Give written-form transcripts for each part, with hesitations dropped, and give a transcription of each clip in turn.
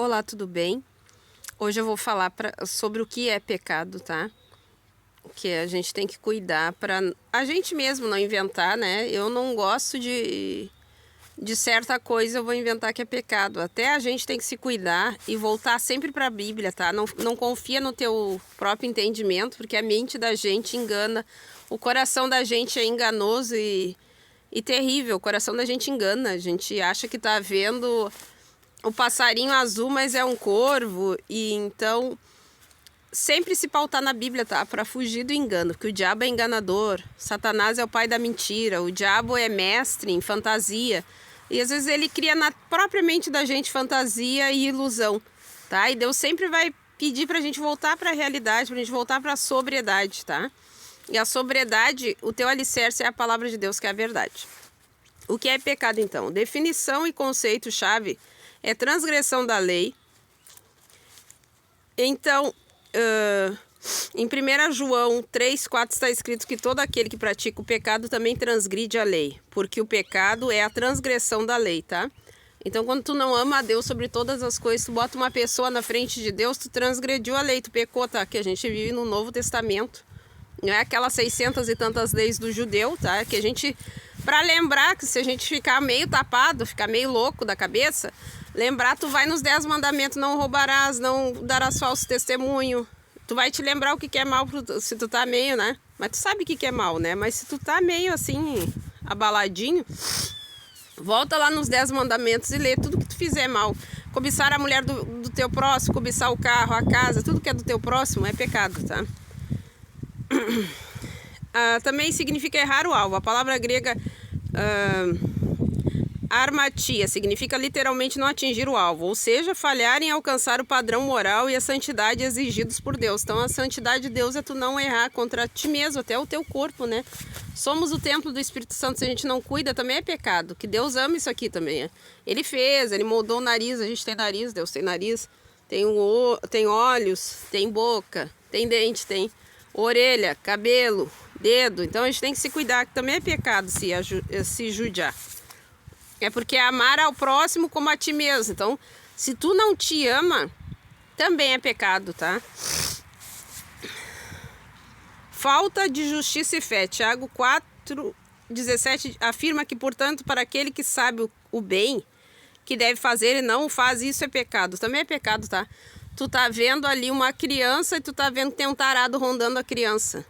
Olá, tudo bem? Hoje eu vou falar sobre o que é pecado, tá? Que a gente tem que cuidar para a gente mesmo não inventar, né? Eu não gosto de certa coisa, eu vou inventar que é pecado. Até a gente tem que se cuidar e voltar sempre para a Bíblia, tá? Não confia no teu próprio entendimento, porque a mente da gente engana. O coração da gente é enganoso e terrível. O coração da gente engana. A gente acha que tá vendo o passarinho azul, mas é um corvo. E então sempre se pautar na Bíblia, tá? Para fugir do engano, porque o diabo é enganador, Satanás é o pai da mentira, o diabo é mestre em fantasia. E às vezes ele cria na própria mente da gente fantasia e ilusão, tá? E Deus sempre vai pedir pra gente voltar para a realidade, pra gente voltar para a sobriedade, tá? E a sobriedade, o teu alicerce é a palavra de Deus, que é a verdade. O que é pecado, então? Definição e conceito-chave é transgressão da lei. Então, em 1 João 3,4 está escrito que todo aquele que pratica o pecado também transgride a lei, porque o pecado é a transgressão da lei, tá? Então, quando tu não ama a Deus sobre todas as coisas, tu bota uma pessoa na frente de Deus, tu transgrediu a lei, tu pecou, tá? Que a gente vive no Novo Testamento, não é aquelas 600 e tantas leis do judeu, tá? Que a gente, para lembrar que se a gente ficar meio tapado, ficar meio louco da cabeça, lembrar, tu vai nos 10 mandamentos, não roubarás, não darás falso testemunho. Tu vai te lembrar o que é mal se tu tá meio, né? Mas tu sabe o que é mal, né? Mas se tu tá meio assim, abaladinho, volta lá nos 10 mandamentos e lê tudo que tu fizer mal. Cobiçar a mulher do teu próximo, cobiçar o carro, a casa, tudo que é do teu próximo é pecado, tá? Também significa errar o alvo. A palavra grega armatia significa literalmente não atingir o alvo, ou seja, falhar em alcançar o padrão moral e a santidade exigidos por Deus. Então a santidade de Deus é tu não errar contra ti mesmo, até o teu corpo, né? Somos o templo do Espírito Santo, se a gente não cuida também é pecado, que Deus ama isso aqui também. Ele fez, ele moldou o nariz, a gente tem nariz, Deus tem nariz, tem olhos, tem boca, tem dente, tem orelha, cabelo, dedo. Então a gente tem que se cuidar, que também é pecado se judiar. É porque amar ao próximo como a ti mesmo. Então, se tu não te ama, também é pecado, tá? Falta de justiça e fé. Tiago 4,17 afirma que, portanto, para aquele que sabe o bem que deve fazer e não o faz, isso é pecado. Também é pecado, tá? Tu tá vendo ali uma criança e tu tá vendo que tem um tarado rondando a criança.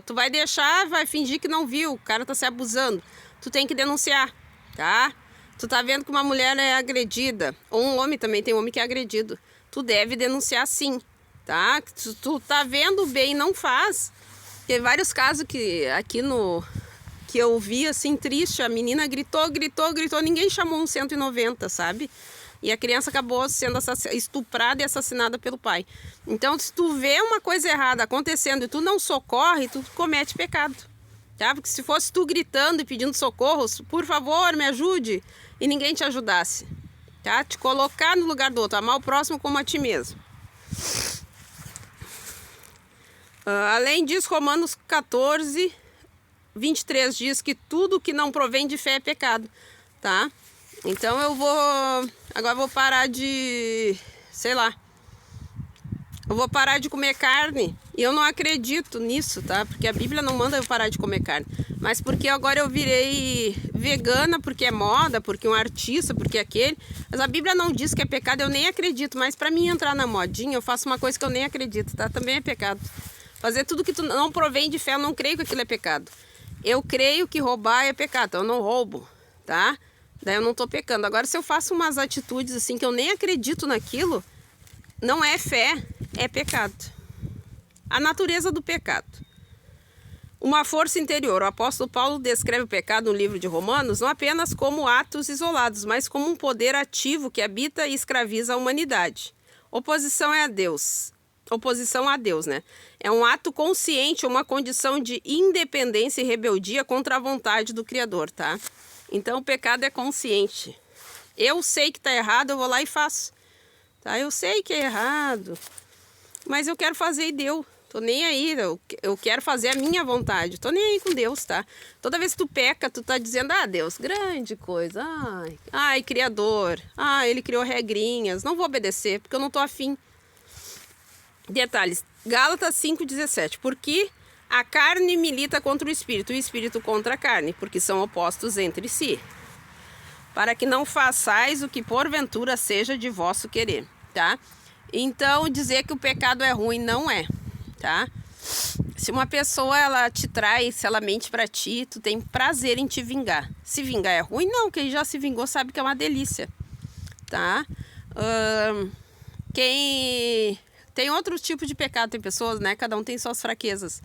Tu vai deixar, vai fingir que não viu, o cara tá se abusando. Tu tem que denunciar, tá? Tu tá vendo que uma mulher é agredida, ou um homem também, tem homem que é agredido. Tu deve denunciar sim, tá? Tu tá vendo o bem e não faz. Tem vários casos que eu vi assim triste, a menina gritou, ninguém chamou um 190, sabe? E a criança acabou sendo estuprada e assassinada pelo pai. Então, se tu vê uma coisa errada acontecendo e tu não socorre, tu comete pecado. Tá? Porque se fosse tu gritando e pedindo socorro, por favor, me ajude, e ninguém te ajudasse. Tá? Te colocar no lugar do outro, amar o próximo como a ti mesmo. Além disso, Romanos 14, 23 diz que tudo que não provém de fé é pecado. Tá? Então agora eu vou parar de, sei lá, eu vou parar de comer carne. E eu não acredito nisso, tá? Porque a Bíblia não manda eu parar de comer carne. Mas porque agora eu virei vegana, porque é moda, porque um artista, porque aquele. Mas a Bíblia não diz que é pecado, eu nem acredito. Mas pra mim entrar na modinha, eu faço uma coisa que eu nem acredito, tá? Também é pecado. Fazer tudo que tu não provém de fé, eu não creio que aquilo é pecado. Eu creio que roubar é pecado, então eu não roubo, tá? Daí eu não tô pecando. Agora, se eu faço umas atitudes assim que eu nem acredito naquilo, não é fé, é pecado. A natureza do pecado. Uma força interior. O apóstolo Paulo descreve o pecado no livro de Romanos não apenas como atos isolados, mas como um poder ativo que habita e escraviza a humanidade. Oposição a Deus, né? É um ato consciente, uma condição de independência e rebeldia contra a vontade do Criador, tá? Então o pecado é consciente. Eu sei que tá errado, eu vou lá e faço. Tá? Eu sei que é errado, mas eu quero fazer e deu. Tô nem aí, eu quero fazer a minha vontade. Tô nem aí com Deus, tá? Toda vez que tu peca, tu tá dizendo, ah, Deus, grande coisa. Ai, Criador. Ele criou regrinhas. Não vou obedecer, porque eu não tô afim. Detalhes. Gálatas 5,17. Porque a carne milita contra o espírito contra a carne, porque são opostos entre si. Para que não façais o que porventura seja de vosso querer, tá? Então, dizer que o pecado é ruim não é, tá? Se uma pessoa, ela te trai, se ela mente pra ti, tu tem prazer em te vingar. Se vingar é ruim? Não, quem já se vingou sabe que é uma delícia, tá? Quem tem outro tipo de pecado, tem pessoas, né? Cada um tem suas fraquezas.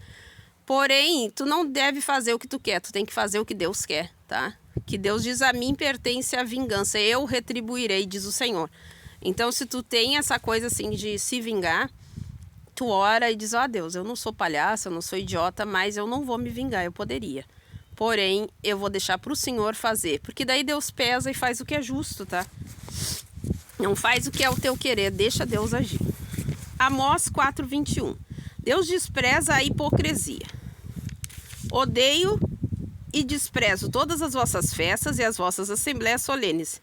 Porém, tu não deve fazer o que tu quer, tu tem que fazer o que Deus quer, tá? Que Deus diz, a mim pertence a vingança, eu retribuirei, diz o Senhor. Então, se tu tem essa coisa assim de se vingar, tu ora e diz, ó Deus, eu não sou palhaço, eu não sou idiota, mas eu não vou me vingar, eu poderia. Porém, eu vou deixar pro Senhor fazer, porque daí Deus pesa e faz o que é justo, tá? Não faz o que é o teu querer, deixa Deus agir. Amós 4,21. Deus despreza a hipocrisia. Odeio e desprezo todas as vossas festas e as vossas assembleias solenes.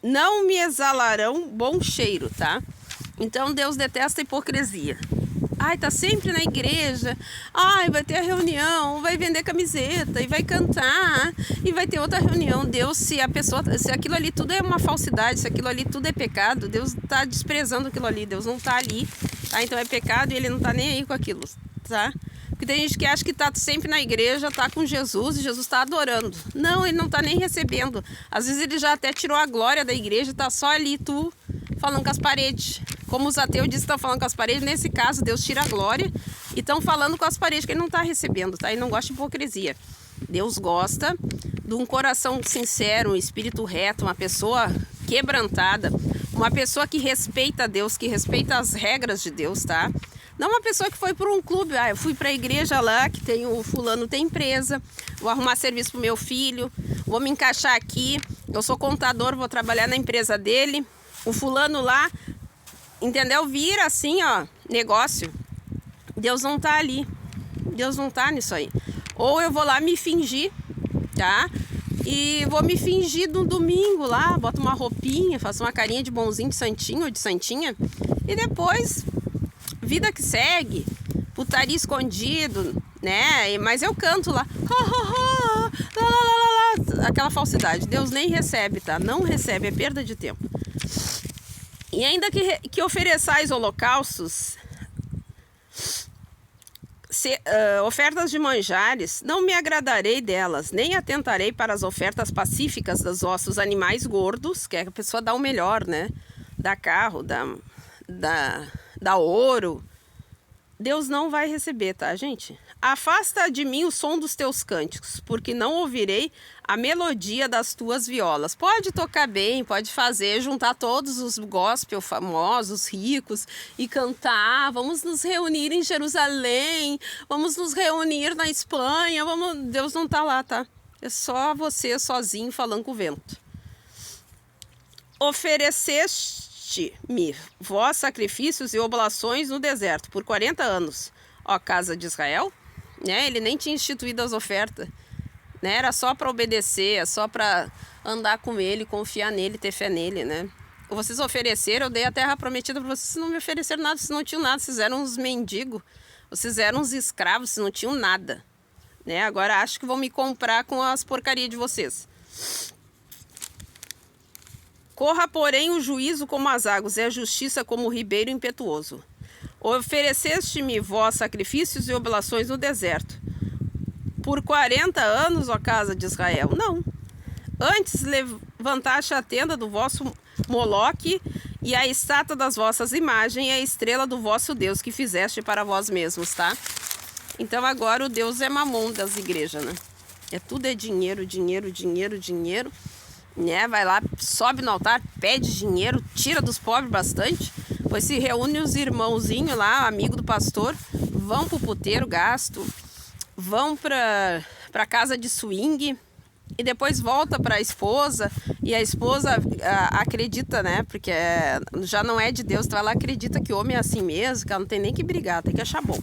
Não me exalarão bom cheiro, tá? Então Deus detesta a hipocrisia. Tá sempre na igreja. Vai ter a reunião, vai vender camiseta e vai cantar e vai ter outra reunião. Deus, se aquilo ali tudo é uma falsidade, se aquilo ali tudo é pecado, Deus está desprezando aquilo ali. Deus não está ali, tá? Então é pecado e ele não está nem aí com aquilo, tá? Porque tem gente que acha que está sempre na igreja, está com Jesus e Jesus está adorando. Não, ele não está nem recebendo. Às vezes ele já até tirou a glória da igreja, está só ali tu falando com as paredes. Como os ateus dizem que estão falando com as paredes, nesse caso Deus tira a glória e estão falando com as paredes que ele não está recebendo, tá? Ele não gosta de hipocrisia. Deus gosta de um coração sincero, um espírito reto, uma pessoa quebrantada, uma pessoa que respeita Deus, que respeita as regras de Deus, tá? Não uma pessoa que foi por um clube, eu fui para a igreja lá, que tem o fulano tem empresa, vou arrumar serviço pro meu filho, vou me encaixar aqui, eu sou contador, vou trabalhar na empresa dele, o fulano lá, entendeu? Vira assim, ó, negócio. Deus não tá ali, Deus não tá nisso aí. Ou eu vou lá me fingir, tá? E vou me fingir no domingo lá, boto uma roupinha, faço uma carinha de bonzinho, de santinho ou de santinha, e depois... vida que segue, putaria escondido, né? Mas eu canto lá, aquela falsidade. Deus nem recebe, tá? Não recebe, é perda de tempo. E ainda que ofereçais holocaustos, ofertas de manjares, não me agradarei delas, nem atentarei para as ofertas pacíficas dos vossos animais gordos, que é a pessoa dá o melhor, né? Dá carro, dá ouro. Deus não vai receber, tá, gente? Afasta de mim o som dos teus cânticos, porque não ouvirei a melodia das tuas violas. Pode tocar bem, pode fazer, juntar todos os gospel famosos, ricos e cantar. Vamos nos reunir em Jerusalém, vamos nos reunir na Espanha. Deus não tá lá, tá? É só você sozinho falando com o vento. Ofereceste-me vós sacrifícios e oblações no deserto por 40 anos, ó casa de Israel, né? Ele nem tinha instituído as ofertas, né? Era só para obedecer, é só para andar com ele, confiar nele, ter fé nele, né? Vocês ofereceram, eu dei a terra prometida para vocês, não me ofereceram nada, vocês não tinham nada, vocês eram uns mendigos, vocês eram uns escravos, vocês não tinham nada, né? Agora acho que vão me comprar com as porcarias de vocês. Corra, porém, o juízo como as águas, e a justiça como o ribeiro impetuoso. Ofereceste-me vós sacrifícios e oblações no deserto. Por 40 anos, ó casa de Israel? Não. Antes levantaste a tenda do vosso Moloque e a estátua das vossas imagens e a estrela do vosso Deus que fizeste para vós mesmos, tá? Então agora o Deus é mamon das igrejas, né? Tudo é dinheiro, dinheiro, dinheiro, dinheiro. Né? Vai lá, sobe no altar, pede dinheiro, tira dos pobres bastante, pois se reúne os irmãozinhos lá, amigo do pastor, vão pro puteiro, gasto, vão pra casa de swing e depois volta pra esposa E a esposa acredita, né? Porque já não é de Deus, então ela acredita que o homem é assim mesmo, que ela não tem nem que brigar, tem que achar bom.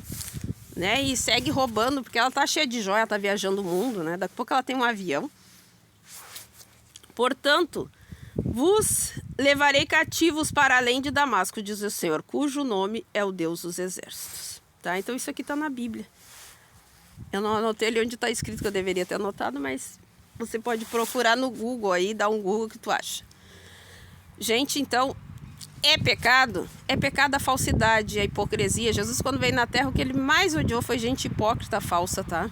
Né? E segue roubando, porque ela tá cheia de joia, tá viajando o mundo, né? Daqui a pouco ela tem um avião. Portanto, vos levarei cativos para além de Damasco, diz o Senhor, cujo nome é o Deus dos exércitos. Tá? Então isso aqui tá na Bíblia. Eu não anotei ali onde está escrito, que eu deveria ter anotado, mas você pode procurar no Google aí, dar um Google que tu acha. Gente, então, é pecado a falsidade, a hipocrisia. Jesus, quando veio na terra, o que ele mais odiou foi gente hipócrita, falsa, tá?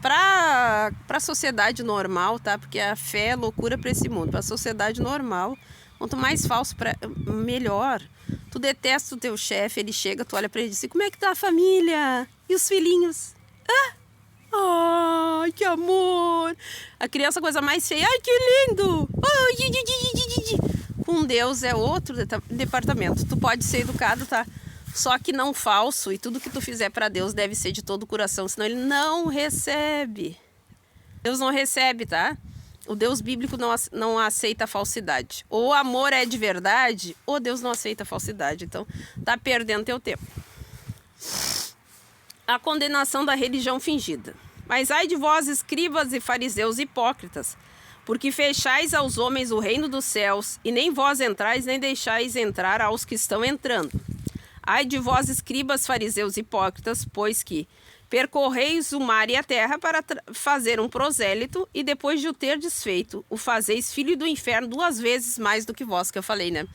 Pra sociedade normal, tá? Porque a fé é loucura para esse mundo. Pra sociedade normal, quanto mais falso, melhor. Tu detesta o teu chefe, ele chega, tu olha pra ele e diz: como é que tá a família? E os filhinhos? Ai, que amor! A criança, coisa mais feia. Ai, que lindo! Com Deus é outro departamento. Tu pode ser educado, tá? Só que não falso. E tudo que tu fizer pra Deus deve ser de todo o coração. Senão ele não recebe. Deus não recebe, tá? O Deus bíblico não aceita a falsidade. Ou o amor é de verdade, ou Deus não aceita a falsidade. Então, tá perdendo teu tempo. A condenação da religião fingida. Mas ai de vós, escribas e fariseus hipócritas, porque fechais aos homens o reino dos céus, e nem vós entrais, nem deixais entrar aos que estão entrando. Ai de vós, escribas, fariseus hipócritas, pois que percorreis o mar e a terra para fazer um prosélito, e depois de o ter desfeito, o fazeis filho do inferno 2 vezes mais do que vós, que eu falei, né?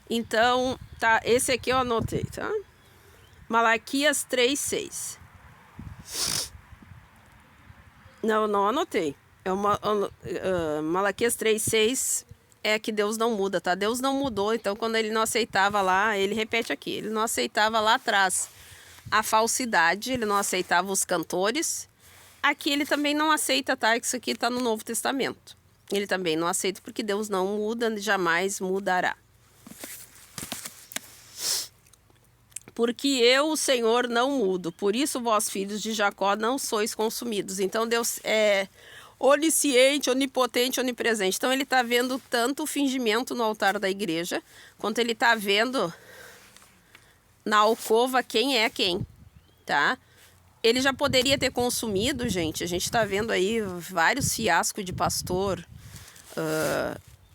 Então, tá, esse aqui eu anotei, tá? Malaquias 3:6. Não anotei. Malaquias 3:6 é que Deus não muda, tá? Deus não mudou, então quando ele não aceitava lá, ele repete aqui, ele não aceitava lá atrás a falsidade, ele não aceitava os cantores. Aqui ele também não aceita, tá? Isso aqui tá no Novo Testamento. Ele também não aceita porque Deus não muda, jamais mudará. Porque eu, o Senhor, não mudo. Por isso, vós, filhos de Jacó, não sois consumidos. Então, Deus é onisciente, onipotente, onipresente. Então, ele está vendo tanto o fingimento no altar da igreja, quanto ele está vendo na alcova quem é quem, tá? Ele já poderia ter consumido, gente. A gente está vendo aí vários fiascos de pastor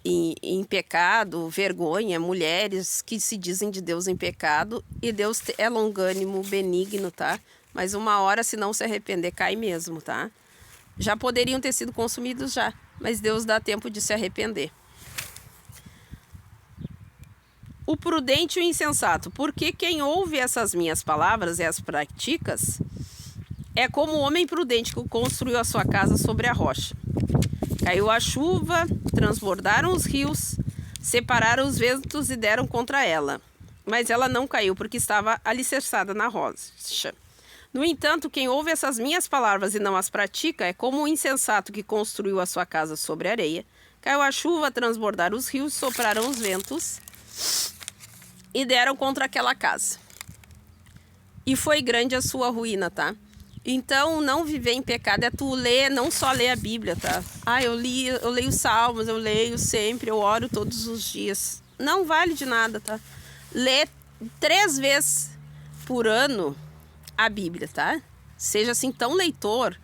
em pecado, vergonha, mulheres que se dizem de Deus em pecado, e Deus é longânimo, benigno, tá? Mas uma hora, se não se arrepender, cai mesmo, tá? Já poderiam ter sido consumidos já, mas Deus dá tempo de se arrepender. O prudente e o insensato, porque quem ouve essas minhas palavras e as praticas é como o homem prudente que construiu a sua casa sobre a rocha. Caiu a chuva, transbordaram os rios, separaram os ventos e deram contra ela. Mas ela não caiu porque estava alicerçada na rocha. No entanto, quem ouve essas minhas palavras e não as pratica é como o insensato que construiu a sua casa sobre a areia. Caiu a chuva, transbordaram os rios, sopraram os ventos e deram contra aquela casa. E foi grande a sua ruína, tá? Então, não viver em pecado é tu ler, não só ler a Bíblia, tá? Eu leio Salmos, eu leio sempre, eu oro todos os dias. Não vale de nada, tá? Lê 3 vezes por ano a Bíblia, tá? Seja assim tão leitor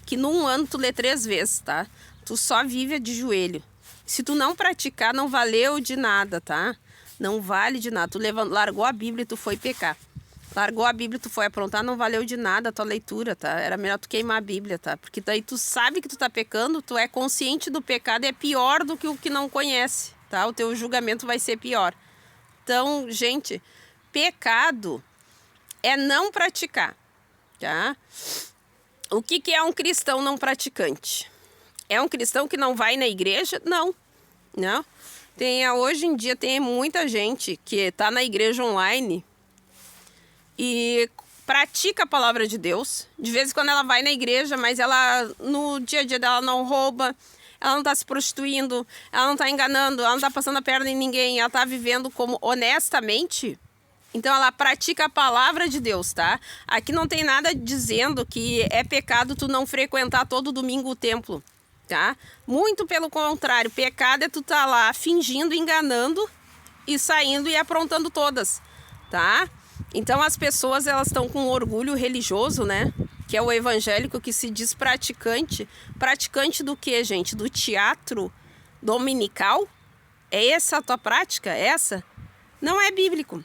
que num ano tu lê 3 vezes, tá? Tu só vive de joelho. Se tu não praticar, não valeu de nada, tá? Não vale de nada. Tu largou a Bíblia e tu foi pecar. Largou a Bíblia, tu foi aprontar, não valeu de nada a tua leitura, tá? Era melhor tu queimar a Bíblia, tá? Porque daí tu sabe que tu tá pecando, tu é consciente do pecado, é pior do que o que não conhece, tá? O teu julgamento vai ser pior. Então, gente, pecado é não praticar, tá? O que é um cristão não praticante? É um cristão que não vai na igreja? Não. Hoje em dia tem muita gente que tá na igreja online e pratica a palavra de Deus. De vez em quando ela vai na igreja, mas ela no dia a dia dela não rouba, ela não está se prostituindo, ela não está enganando, ela não está passando a perna em ninguém, ela está vivendo como honestamente. Então ela pratica a palavra de Deus, tá? Aqui não tem nada dizendo que é pecado tu não frequentar todo domingo o templo. tá? Muito pelo contrário, pecado é tu tá lá fingindo, enganando e saindo e aprontando todas, tá? Então as pessoas, elas estão com orgulho religioso, né? Que é o evangélico que se diz praticante. Praticante do que, gente? Do teatro dominical? É essa a tua prática? Essa? Não é bíblico,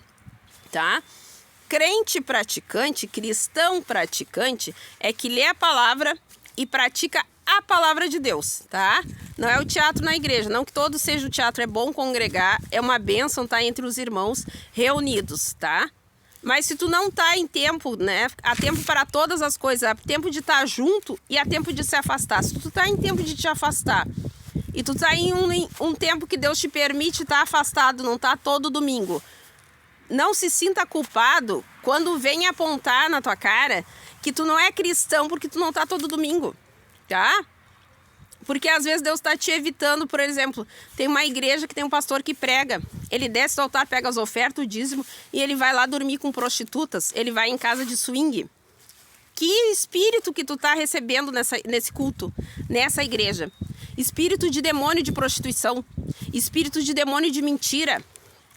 tá? Crente praticante, cristão praticante, é que lê a palavra e pratica a palavra de Deus, tá? Não é o teatro na igreja, não que todo seja o teatro, é bom congregar, é uma bênção estar entre os irmãos reunidos, tá? Mas se tu não tá em tempo, né? Há tempo para todas as coisas, há tempo de estar junto e há tempo de se afastar. Se tu tá em tempo de te afastar e tu tá em um tempo que Deus te permite estar afastado, não tá todo domingo, não se sinta culpado quando vem apontar na tua cara que tu não é cristão porque tu não tá todo domingo, tá? Porque às vezes Deus está te evitando. Por exemplo, tem uma igreja que tem um pastor que prega, ele desce do altar, pega as ofertas, o dízimo, e ele vai lá dormir com prostitutas, ele vai em casa de swing. Que espírito que tu tá recebendo nesse culto, nessa igreja? Espírito de demônio de prostituição, espírito de demônio de mentira,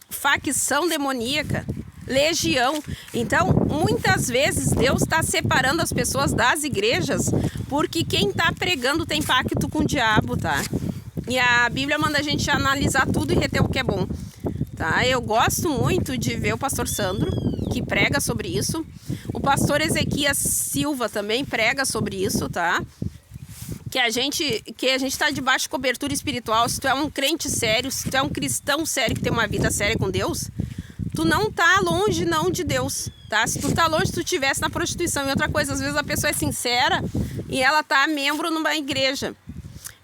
facção demoníaca, legião. Então, muitas vezes Deus está separando as pessoas das igrejas porque quem está pregando tem pacto com o diabo, tá? E a Bíblia manda a gente analisar tudo e reter o que é bom, tá? Eu gosto muito de ver o pastor Sandro, que prega sobre isso. O pastor Ezequias Silva também prega sobre isso, tá? Que a gente está debaixo de cobertura espiritual. Se tu é um crente sério, se tu é um cristão sério que tem uma vida séria com Deus, tu não tá longe não de Deus, tá? Se tu tá longe, se tu estivesse na prostituição. E outra coisa, às vezes a pessoa é sincera e ela tá membro numa igreja.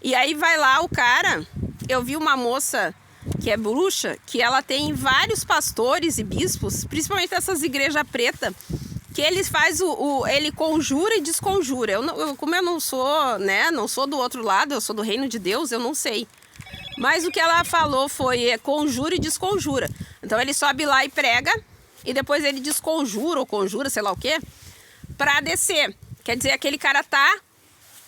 E aí vai lá o cara, eu vi uma moça que é bruxa, que ela tem vários pastores e bispos, principalmente essas igrejas pretas, que ele faz ele conjura e desconjura. Como eu não sou, né, não sou do outro lado, eu sou do reino de Deus, eu não sei. Mas o que ela falou foi conjura e desconjura. Então ele sobe lá e prega, e depois ele desconjura ou conjura, sei lá o quê, pra descer. Quer dizer, aquele cara tá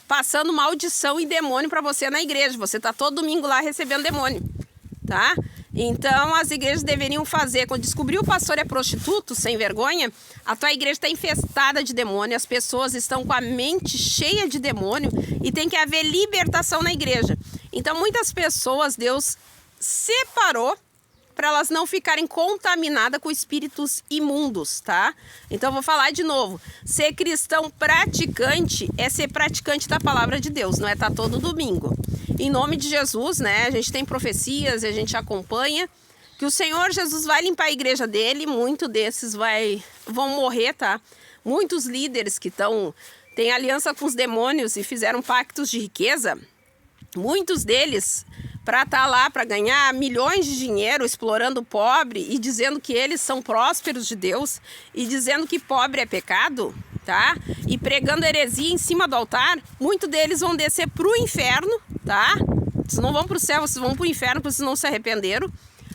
passando maldição e demônio pra você na igreja. Você tá todo domingo lá recebendo demônio, tá? Então as igrejas deveriam fazer, quando descobrir o pastor é prostituto, sem vergonha, a tua igreja está infestada de demônio, as pessoas estão com a mente cheia de demônio e tem que haver libertação na igreja. Então muitas pessoas Deus separou para elas não ficarem contaminadas com espíritos imundos, tá? Então eu vou falar de novo. Ser cristão praticante é ser praticante da palavra de Deus, não é estar todo domingo. Em nome de Jesus, né? A gente tem profecias, a gente acompanha que o Senhor Jesus vai limpar a igreja dele, muitos desses vão morrer, tá? Muitos líderes que têm aliança com os demônios e fizeram pactos de riqueza, muitos deles para estar lá, para ganhar milhões de dinheiro, explorando o pobre e dizendo que eles são prósperos de Deus e dizendo que pobre é pecado, tá? E pregando heresia em cima do altar, muitos deles vão descer para o inferno, tá? Vocês não vão para o céu, vocês vão para o inferno porque vocês não se arrependeram.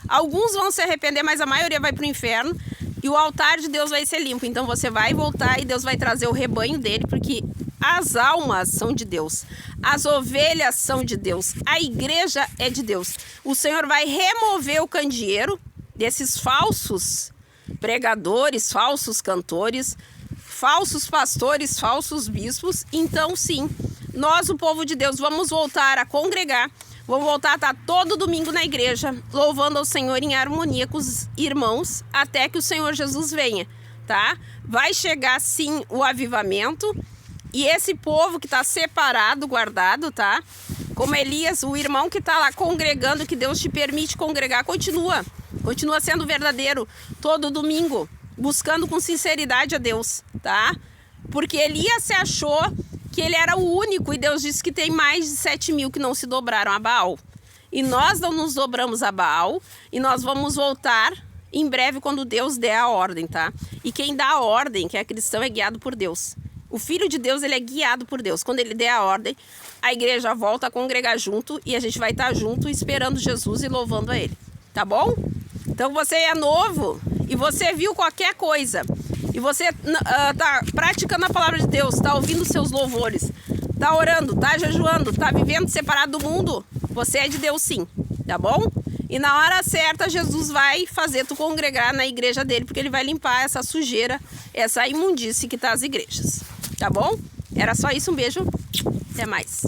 Alguns vão se arrepender, mas a maioria vai para o inferno e o altar de Deus vai ser limpo. Então você vai voltar e Deus vai trazer o rebanho dele, porque as almas são de Deus, as ovelhas são de Deus, a igreja é de Deus. O Senhor vai remover o candeeiro desses falsos pregadores, falsos cantores, falsos pastores, falsos bispos. Então sim, nós, o povo de Deus, vamos voltar a congregar, vamos voltar a estar todo domingo na igreja, louvando ao Senhor em harmonia com os irmãos, até que o Senhor Jesus venha, tá? Vai chegar sim o avivamento. E esse povo que está separado, guardado, tá? Como Elias, o irmão que está lá congregando, que Deus te permite congregar, continua sendo verdadeiro todo domingo, buscando com sinceridade a Deus, tá? Porque Elias se achou que ele era o único e Deus disse que tem mais de 7.000 que não se dobraram a Baal. E nós não nos dobramos a Baal e nós vamos voltar em breve quando Deus der a ordem, tá? E quem dá a ordem, que é cristão, é guiado por Deus. O Filho de Deus, ele é guiado por Deus. Quando ele der a ordem, a igreja volta a congregar junto e a gente vai estar junto esperando Jesus e louvando a ele. Tá bom? Então você é novo e você viu qualquer coisa e você tá praticando a palavra de Deus, tá ouvindo seus louvores, tá orando, tá jejuando, tá vivendo separado do mundo, você é de Deus sim, tá bom? E na hora certa, Jesus vai fazer tu congregar na igreja dele, porque ele vai limpar essa sujeira, essa imundície que tá as igrejas, tá bom? Era só isso, um beijo, até mais.